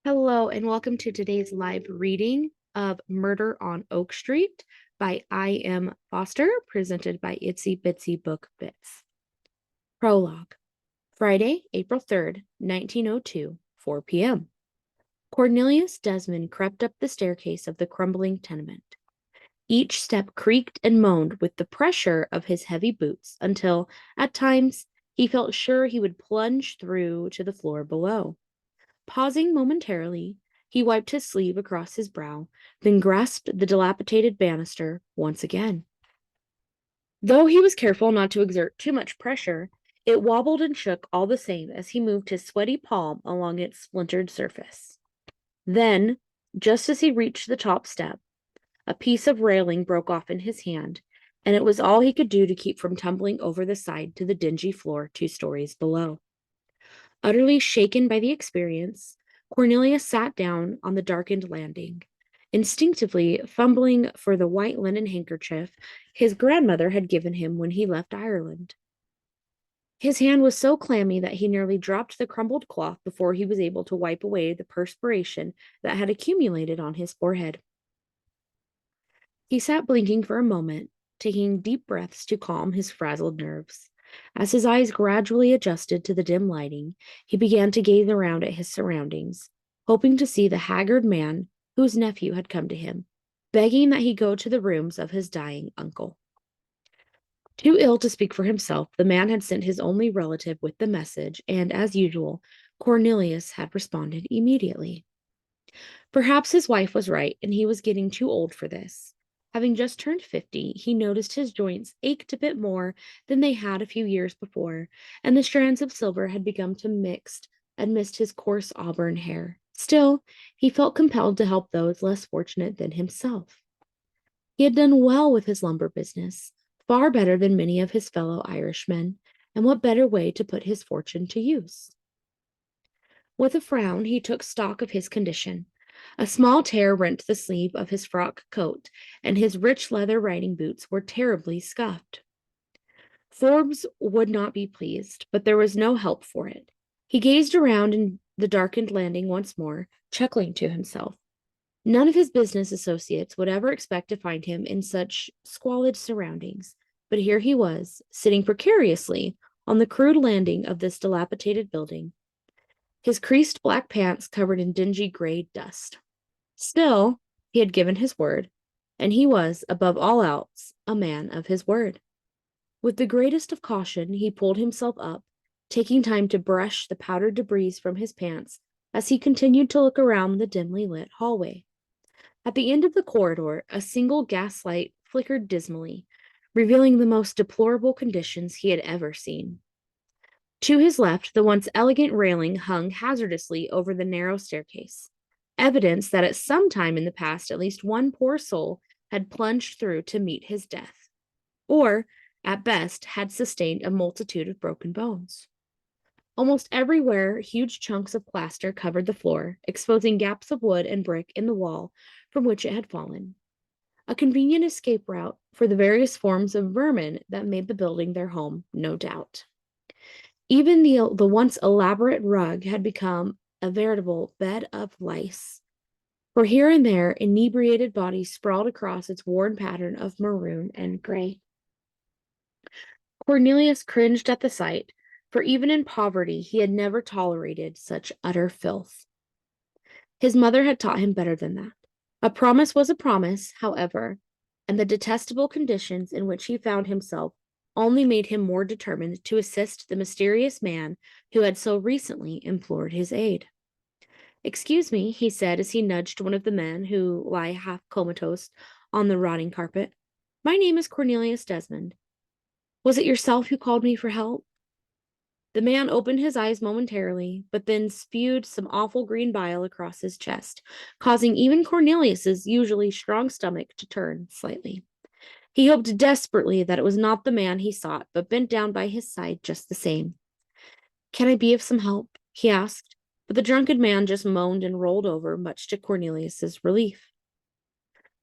Hello, and welcome to today's live reading of Murder on Oak Street by I.M. Foster, presented by Itsy Bitsy Book Bits. Prologue. Friday, April 3rd, 1902, 4 p.m. Cornelius Desmond crept up the staircase of the crumbling tenement. Each step creaked and moaned with the pressure of his heavy boots until, at times, he felt sure he would plunge through to the floor below. Pausing momentarily, he wiped his sleeve across his brow, then grasped the dilapidated banister once again. Though he was careful not to exert too much pressure, it wobbled and shook all the same as he moved his sweaty palm along its splintered surface. Then, just as he reached the top step, a piece of railing broke off in his hand, and it was all he could do to keep from tumbling over the side to the dingy floor 2 stories below. Utterly shaken by the experience, Cornelius sat down on the darkened landing, instinctively fumbling for the white linen handkerchief his grandmother had given him when he left Ireland. His hand was so clammy that he nearly dropped the crumpled cloth before he was able to wipe away the perspiration that had accumulated on his forehead. He sat blinking for a moment, taking deep breaths to calm his frazzled nerves. As his eyes gradually adjusted to the dim lighting, he began to gaze around at his surroundings, hoping to see the haggard man whose nephew had come to him, begging that he go to the rooms of his dying uncle. Too ill to speak for himself, the man had sent his only relative with the message, and, as usual, Cornelius had responded immediately. Perhaps his wife was right, and he was getting too old for this. Having just turned 50, he noticed his joints ached a bit more than they had a few years before, and the strands of silver had begun to mix amidst his coarse auburn hair. Still, he felt compelled to help those less fortunate than himself. He had done well with his lumber business, far better than many of his fellow Irishmen, and what better way to put his fortune to use? With a frown, he took stock of his condition. A small tear rent the sleeve of his frock coat, and his rich leather riding boots were terribly scuffed. Forbes would not be pleased, but there was no help for it. He gazed around in the darkened landing once more, chuckling to himself. None of his business associates would ever expect to find him in such squalid surroundings, but here he was, sitting precariously on the crude landing of this dilapidated building, his creased black pants covered in dingy gray dust. Still, he had given his word, and he was, above all else, a man of his word. With the greatest of caution, he pulled himself up, taking time to brush the powdered debris from his pants as he continued to look around the dimly lit hallway. At the end of the corridor, a single gaslight flickered dismally, revealing the most deplorable conditions he had ever seen. To his left, the once elegant railing hung hazardously over the narrow staircase, evidence that at some time in the past at least one poor soul had plunged through to meet his death, or, at best, had sustained a multitude of broken bones. Almost everywhere, huge chunks of plaster covered the floor, exposing gaps of wood and brick in the wall from which it had fallen. A convenient escape route for the various forms of vermin that made the building their home, no doubt. Even the once elaborate rug had become a veritable bed of lice, for here and there inebriated bodies sprawled across its worn pattern of maroon and gray. Cornelius cringed at the sight, for even in poverty he had never tolerated such utter filth. His mother had taught him better than that. A promise was a promise, however, and the detestable conditions in which he found himself only made him more determined to assist the mysterious man who had so recently implored his aid. "Excuse me," he said as he nudged one of the men who lay half comatose on the rotting carpet. "My name is Cornelius Desmond. Was it yourself who called me for help?" The man opened his eyes momentarily, but then spewed some awful green bile across his chest, causing even Cornelius's usually strong stomach to turn slightly. He hoped desperately that it was not the man he sought, but bent down by his side just the same. "Can I be of some help?" he asked, but the drunken man just moaned and rolled over, much to Cornelius's relief.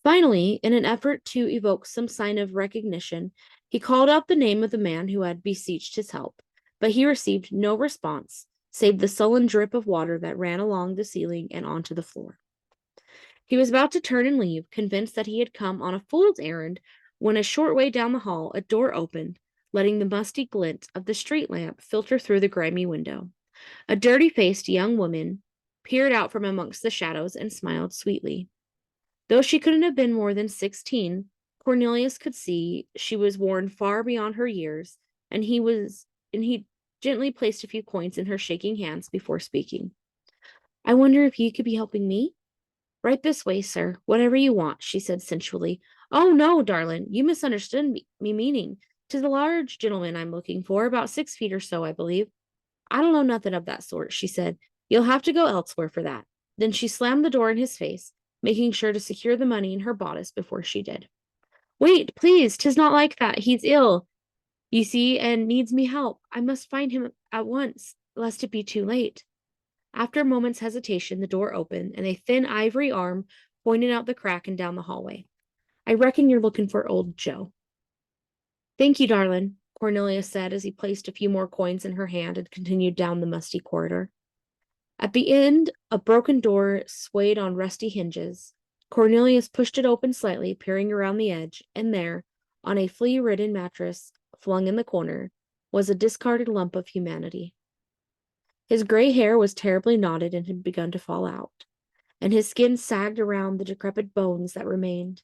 Finally, in an effort to evoke some sign of recognition, he called out the name of the man who had beseeched his help, but he received no response, save the sullen drip of water that ran along the ceiling and onto the floor. He was about to turn and leave, convinced that he had come on a fool's errand, when a short way down the hall a door opened, letting the musty glint of the street lamp filter through the grimy window. A dirty-faced young woman peered out from amongst the shadows and smiled sweetly. Though she couldn't have been more than 16, Cornelius could see she was worn far beyond her years, and he gently placed a few coins in her shaking hands before speaking. "I wonder if you could be helping me?" "Right this way, sir. Whatever you want," she said sensually. "Oh, no, darling, you misunderstood me meaning. 'Tis a large gentleman I'm looking for, about 6 feet or so, I believe." "I don't know nothing of that sort," she said. "You'll have to go elsewhere for that." Then she slammed the door in his face, making sure to secure the money in her bodice before she did. "Wait, please, 'tis not like that. He's ill, you see, and needs me help. I must find him at once, lest it be too late." After a moment's hesitation, the door opened, and a thin ivory arm pointed out the crack and down the hallway. "I reckon you're looking for old Joe." "Thank you, darling," Cornelius said as he placed a few more coins in her hand and continued down the musty corridor. At the end, a broken door swayed on rusty hinges. Cornelius pushed it open slightly, peering around the edge, and there, on a flea-ridden mattress flung in the corner, was a discarded lump of humanity. His gray hair was terribly knotted and had begun to fall out, and his skin sagged around the decrepit bones that remained.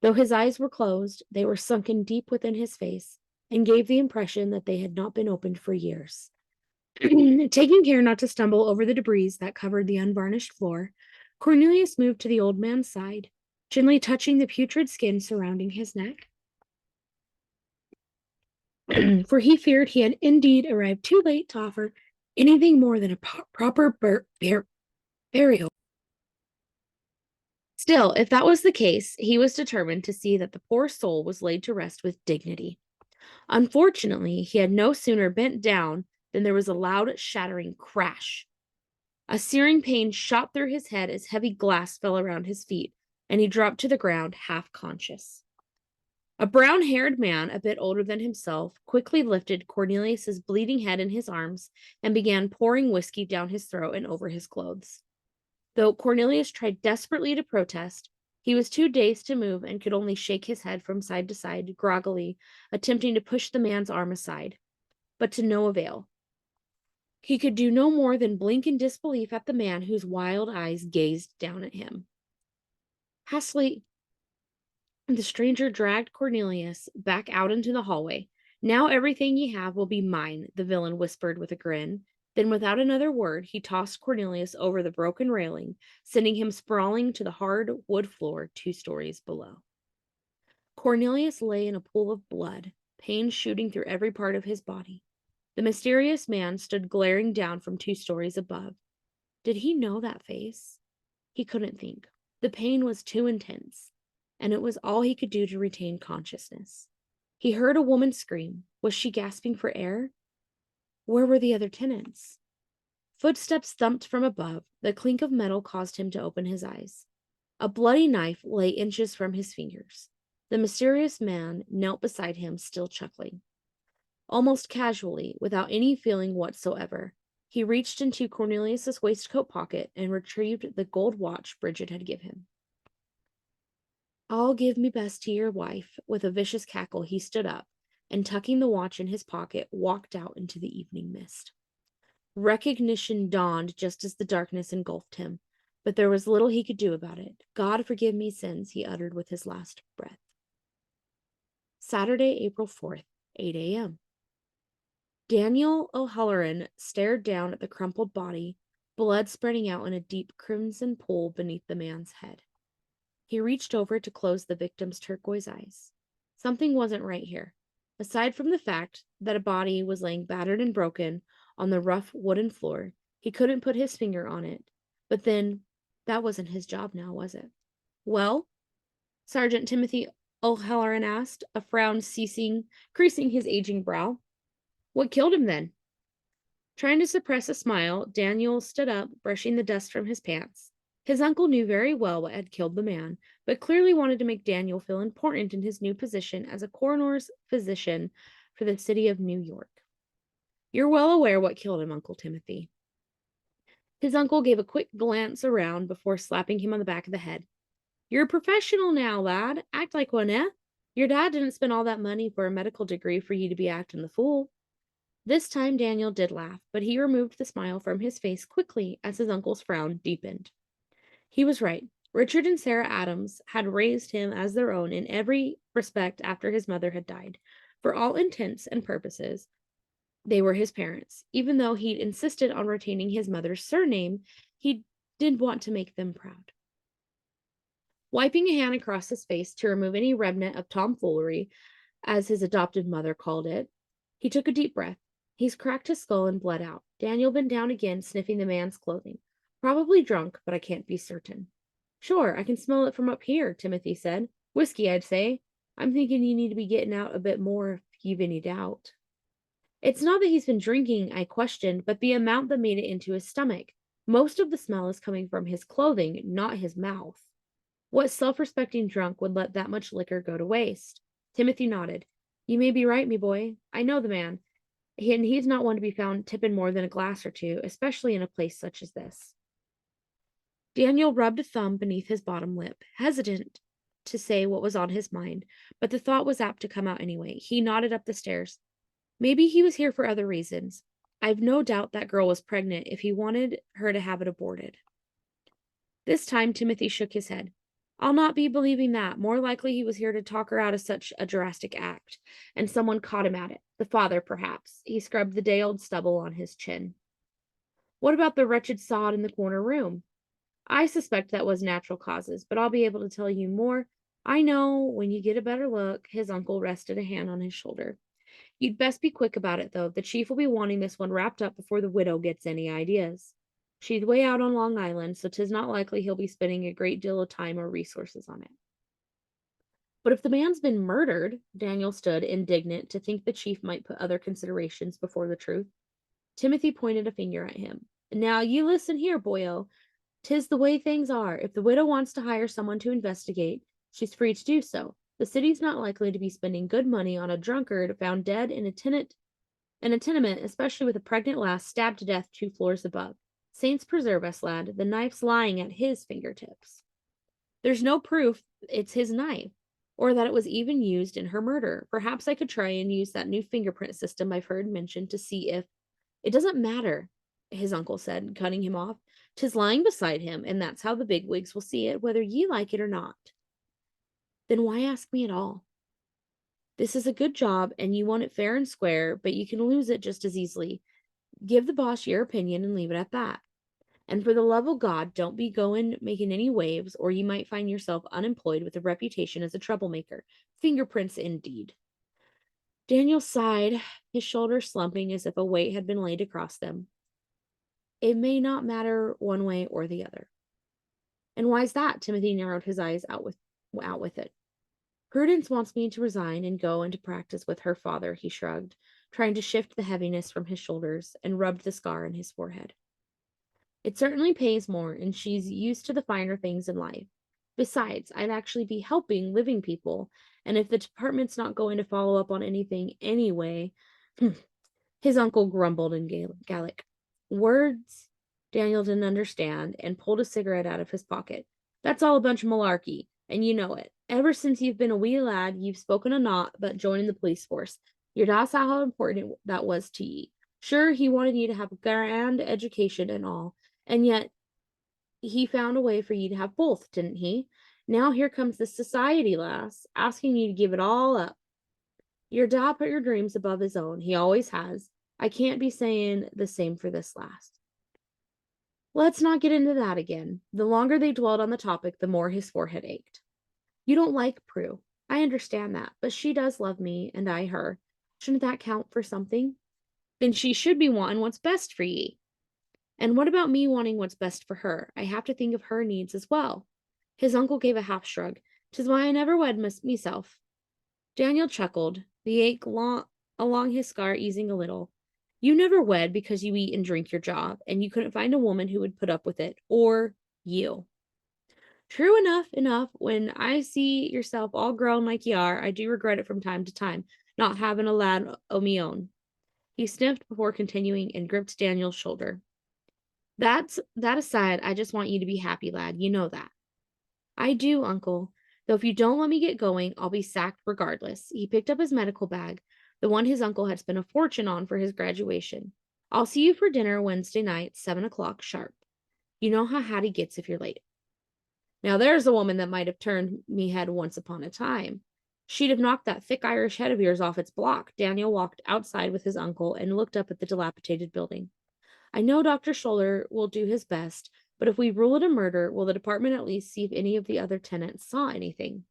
Though his eyes were closed, they were sunken deep within his face and gave the impression that they had not been opened for years. Taking care not to stumble over the debris that covered the unvarnished floor, Cornelius moved to the old man's side, gently touching the putrid skin surrounding his neck. For he feared he had indeed arrived too late to offer anything more than a proper burial. Still, if that was the case, he was determined to see that the poor soul was laid to rest with dignity. Unfortunately, he had no sooner bent down than there was a loud, shattering crash. A searing pain shot through his head as heavy glass fell around his feet, and he dropped to the ground, half conscious. A brown-haired man, a bit older than himself, quickly lifted Cornelius's bleeding head in his arms and began pouring whiskey down his throat and over his clothes. Though Cornelius tried desperately to protest, he was too dazed to move and could only shake his head from side to side, groggily, attempting to push the man's arm aside, but to no avail. He could do no more than blink in disbelief at the man whose wild eyes gazed down at him. Hastily, the stranger dragged Cornelius back out into the hallway. "Now everything ye have will be mine," the villain whispered with a grin. Then, without another word, he tossed Cornelius over the broken railing, sending him sprawling to the hard wood floor 2 stories below. Cornelius lay in a pool of blood, pain shooting through every part of his body. The mysterious man stood glaring down from 2 stories above. Did he know that face? He couldn't think. The pain was too intense, and it was all he could do to retain consciousness. He heard a woman scream. Was she gasping for air? Where were the other tenants? Footsteps thumped from above. The clink of metal caused him to open his eyes. A bloody knife lay inches from his fingers. The mysterious man knelt beside him, still chuckling. Almost casually, without any feeling whatsoever, he reached into Cornelius's waistcoat pocket and retrieved the gold watch Bridget had given him. "I'll give me best to your wife." With a vicious cackle, he stood up, and tucking the watch in his pocket, walked out into the evening mist. Recognition dawned just as the darkness engulfed him, but there was little he could do about it. "God forgive me sins," he uttered with his last breath. Saturday, April 4th, 8 a.m. Daniel O'Halloran stared down at the crumpled body, blood spreading out in a deep crimson pool beneath the man's head. He reached over to close the victim's turquoise eyes. Something wasn't right here. Aside from the fact that a body was laying battered and broken on the rough wooden floor, he couldn't put his finger on it. But then, that wasn't his job now, was it? "Well?" Sergeant Timothy O'Halloran asked, a frown creasing his aging brow. "What killed him, then?" Trying to suppress a smile, Daniel stood up, brushing the dust from his pants. His uncle knew very well what had killed the man, but clearly wanted to make Daniel feel important in his new position as a coroner's physician for the city of New York. "You're well aware what killed him, Uncle Timothy." His uncle gave a quick glance around before slapping him on the back of the head. You're a professional now, lad. Act like one, eh? Your dad didn't spend all that money for a medical degree for you to be acting the fool. This time Daniel did laugh, but he removed the smile from his face quickly as his uncle's frown deepened. He was right. Richard and Sarah Adams had raised him as their own in every respect after his mother had died. For all intents and purposes, they were his parents. Even though he'd insisted on retaining his mother's surname, he did want to make them proud. Wiping a hand across his face to remove any remnant of tomfoolery, as his adopted mother called it, he took a deep breath. He's cracked his skull and bled out. Daniel bent down again, sniffing the man's clothing. Probably drunk, but I can't be certain. Sure, I can smell it from up here, Timothy said. Whiskey, I'd say. I'm thinking you need to be getting out a bit more if you've any doubt. It's not that he's been drinking, I questioned, but the amount that made it into his stomach. Most of the smell is coming from his clothing, not his mouth. What self-respecting drunk would let that much liquor go to waste? Timothy nodded. You may be right, me boy. I know the man. And he's not one to be found tipping more than a glass or two, especially in a place such as this. Daniel rubbed a thumb beneath his bottom lip, hesitant to say what was on his mind, but the thought was apt to come out anyway. He nodded up the stairs. Maybe he was here for other reasons. I've no doubt that girl was pregnant if he wanted her to have it aborted. This time Timothy shook his head. I'll not be believing that. More likely he was here to talk her out of such a drastic act, and someone caught him at it. The father, perhaps. He scrubbed the day-old stubble on his chin. What about the wretched sod in the corner room? I suspect that was natural causes, but I'll be able to tell you more. I know when you get a better look. His uncle rested a hand on his shoulder. You'd best be quick about it, though. The chief will be wanting this one wrapped up before the widow gets any ideas. She's way out on Long Island, so 'tis not likely he'll be spending a great deal of time or resources on it. But if the man's been murdered, Daniel stood, indignant, to think the chief might put other considerations before the truth. Timothy pointed a finger at him. Now you listen here, boyo. 'Tis the way things are. If the widow wants to hire someone to investigate, she's free to do so. The city's not likely to be spending good money on a drunkard found dead in a tenement, especially with a pregnant lass stabbed to death 2 floors above. Saints preserve us, lad. The knife's lying at his fingertips. There's no proof it's his knife, or that it was even used in her murder. Perhaps I could try and use that new fingerprint system I've heard mentioned to see if... It doesn't matter, his uncle said, cutting him off. 'Tis lying beside him, and that's how the bigwigs will see it, whether ye like it or not. Then why ask me at all? This is a good job, and you want it fair and square, but you can lose it just as easily. Give the boss your opinion and leave it at that. And for the love of God, don't be going making any waves, or you might find yourself unemployed with a reputation as a troublemaker. Fingerprints indeed. Daniel sighed, his shoulders slumping as if a weight had been laid across them. It may not matter one way or the other. And why's that? Timothy narrowed his eyes out with it. Prudence wants me to resign and go into practice with her father, he shrugged, trying to shift the heaviness from his shoulders, and rubbed the scar on his forehead. It certainly pays more, and she's used to the finer things in life. Besides, I'd actually be helping living people, and if the department's not going to follow up on anything anyway... His uncle grumbled in Gaelic. Words Daniel didn't understand, and pulled a cigarette out of his pocket. That's all a bunch of malarkey, and you know it. Ever since you've been a wee lad, you've spoken a naught but joining the police force. Your dad saw how important that was to ye. Sure, he wanted you to have a grand education and all, and yet he found a way for you to have both, didn't he? Now here comes this society lass, asking you to give it all up. Your dad put your dreams above his own. He always has. I can't be saying the same for this last. Let's not get into that again. The longer they dwelled on the topic, the more his forehead ached. You don't like Prue. I understand that, but she does love me, and I her. Shouldn't that count for something? Then she should be wanting what's best for ye. And what about me wanting what's best for her? I have to think of her needs as well. His uncle gave a half shrug. 'Tis why I never wed meself. Daniel chuckled, the ache along his scar easing a little. You never wed because you eat and drink your job, and you couldn't find a woman who would put up with it, or you. True enough, when I see yourself all grown like ye are, I do regret it from time to time, not having a lad o' me own. He sniffed before continuing and gripped Daniel's shoulder. That aside, I just want you to be happy, lad. You know that. I do, uncle. Though if you don't let me get going, I'll be sacked regardless. He picked up his medical bag, the one his uncle had spent a fortune on for his graduation. I'll see you for dinner Wednesday night, 7 o'clock sharp. You know how Hattie gets if you're late. Now there's a woman that might have turned me head once upon a time. She'd have knocked that thick Irish head of yours off its block. Daniel walked outside with his uncle and looked up at the dilapidated building. I know Dr. Scholler will do his best, but if we rule it a murder, will the department at least see if any of the other tenants saw anything?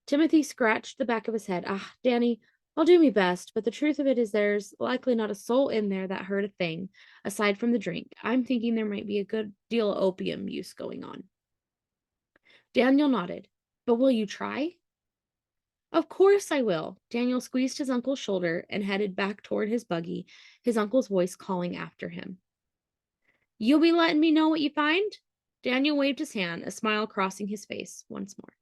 Timothy scratched the back of his head. Ah, Danny, I'll do me best, but the truth of it is there's likely not a soul in there that heard a thing, aside from the drink. I'm thinking there might be a good deal of opium use going on. Daniel nodded. But will you try? Of course I will. Daniel squeezed his uncle's shoulder and headed back toward his buggy, his uncle's voice calling after him. You'll be letting me know what you find? Daniel waved his hand, a smile crossing his face once more.